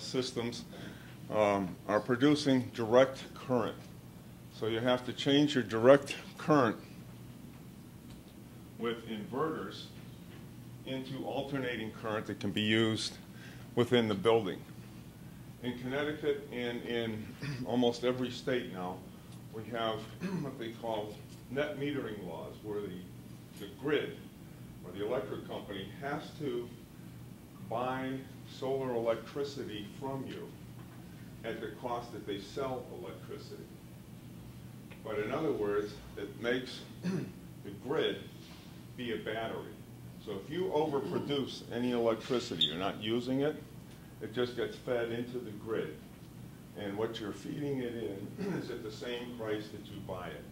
systems are producing direct current. So you have to change your direct current with inverters into alternating current that can be used within the building. In Connecticut and in almost every state now, we have what they call net metering laws, where the grid or the electric company has to buy solar electricity from you at the cost that they sell electricity. But in other words, it makes the grid be a battery. So if you overproduce any electricity, you're not using it, it just gets fed into the grid. And what you're feeding it in is at the same price that you buy it.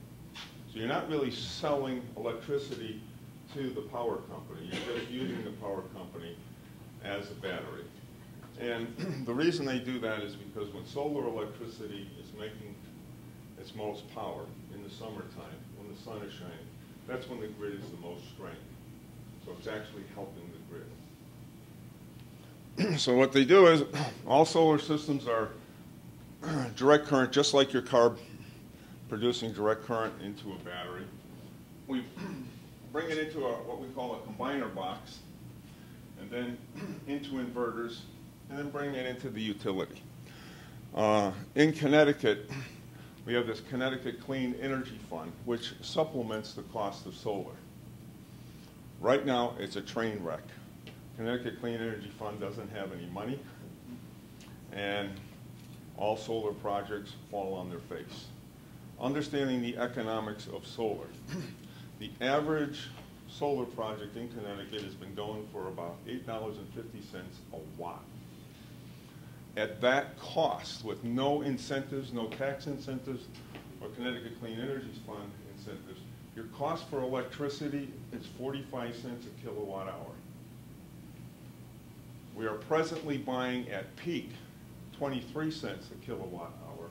So you're not really selling electricity to the power company. You're just using the power company as a battery. And the reason they do that is because when solar electricity is making its most power in the summertime, when the sun is shining, that's when the grid is the most strained. So it's actually helping the grid. So what they do is all solar systems are direct current, just like your car producing direct current into a battery. We bring it into what we call a combiner box, and then into inverters, and then bring it into the utility. In Connecticut, we have this Connecticut Clean Energy Fund, which supplements the cost of solar. Right now, it's a train wreck. Connecticut Clean Energy Fund doesn't have any money, and all solar projects fall on their face. Understanding the economics of solar, the average solar project in Connecticut has been going for about $8.50 a watt. At that cost, with no incentives, no tax incentives, or Connecticut Clean Energy Fund incentives, your cost for electricity is 45 cents a kilowatt hour. We are presently buying at peak 23 cents a kilowatt hour,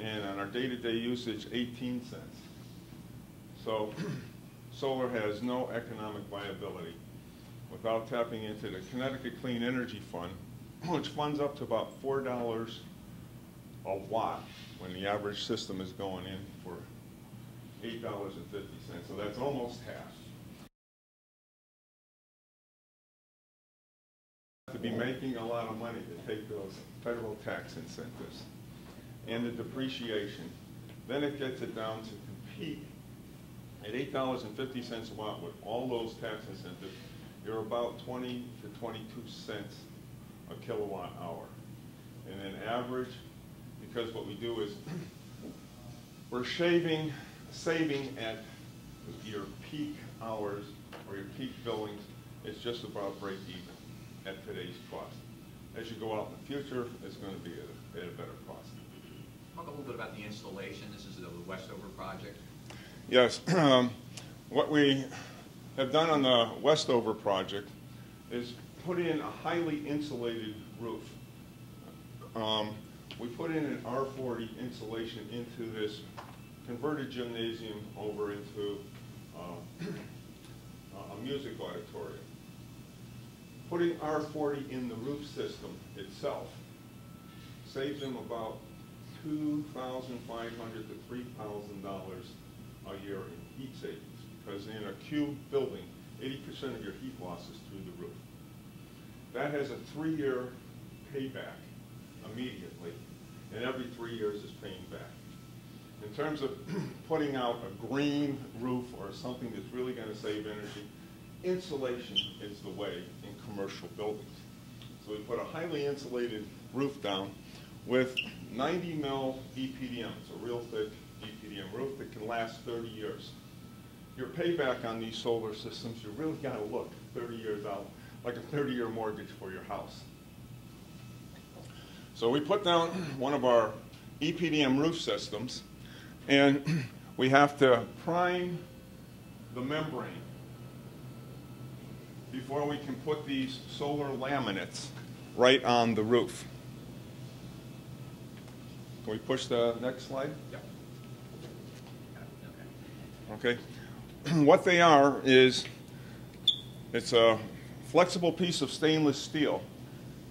and on our day-to-day usage, 18 cents. So solar has no economic viability without tapping into the Connecticut Clean Energy Fund, which funds up to about $4 a watt when the average system is going in for $8.50. So that's almost half. To be making a lot of money to take those federal tax incentives and the depreciation. Then it gets it down to compete at $8.50 a watt with all those tax incentives. You're about 20 to 22 cents a kilowatt hour. And then average, because what we do is we're saving at your peak hours or your peak billings, it's just about break even at today's cost. As you go out in the future, it's going to be at a better cost. Talk a little bit about the installation. This is the Westover project. Yes. What we have done on the Westover project is put in a highly insulated roof. We put in an R40 insulation into this converted gymnasium over into a music auditorium. Putting R40 in the roof system itself saves them about $2,500 to $3,000 a year in heat savings, because in a cube building, 80% of your heat loss is through the roof. That has a 3-year payback immediately, and every 3 years is paying back. In terms of putting out a green roof or something that's really going to save energy, insulation is the way in commercial buildings. So we put a highly insulated roof down with 90 mil EPDM. It's a real thick EPDM roof that can last 30 years. Your payback on these solar systems, you really got to look 30 years out, like a 30-year mortgage for your house. So we put down one of our EPDM roof systems, and we have to prime the membrane before we can put these solar laminates right on the roof. Can we push the next slide? Yep. Okay. What they are is, it's a flexible piece of stainless steel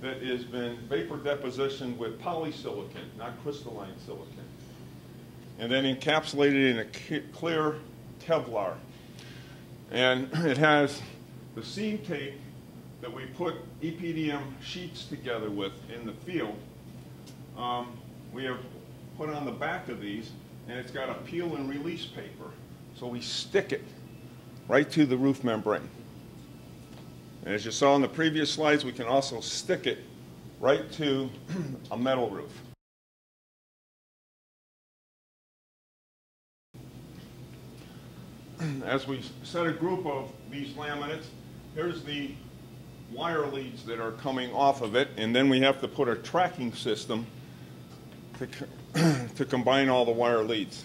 that has been vapor depositioned with polysilicon, not crystalline silicon, and then encapsulated in a clear Kevlar. And it has the seam tape that we put EPDM sheets together with in the field. We have put on the back of these, and it's got a peel and release paper. So we stick it right to the roof membrane. And as you saw in the previous slides, we can also stick it right to a metal roof. As we set a group of these laminates, here's the wire leads that are coming off of it, and then we have to put a tracking system to combine all the wire leads.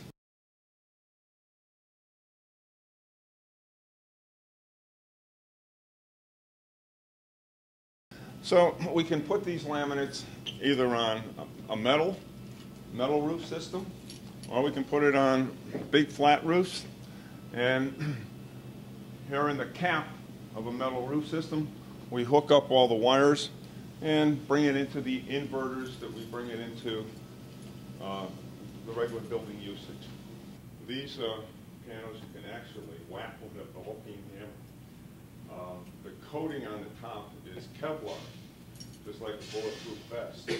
So we can put these laminates either on a metal roof system, or we can put it on big flat roofs. And here in the cap of a metal roof system, we hook up all the wires and bring it into the inverters that we bring it into the regular building usage. These panels you can actually whack with a Philippine hammer. The coating on the top is Kevlar, just like a bulletproof vest.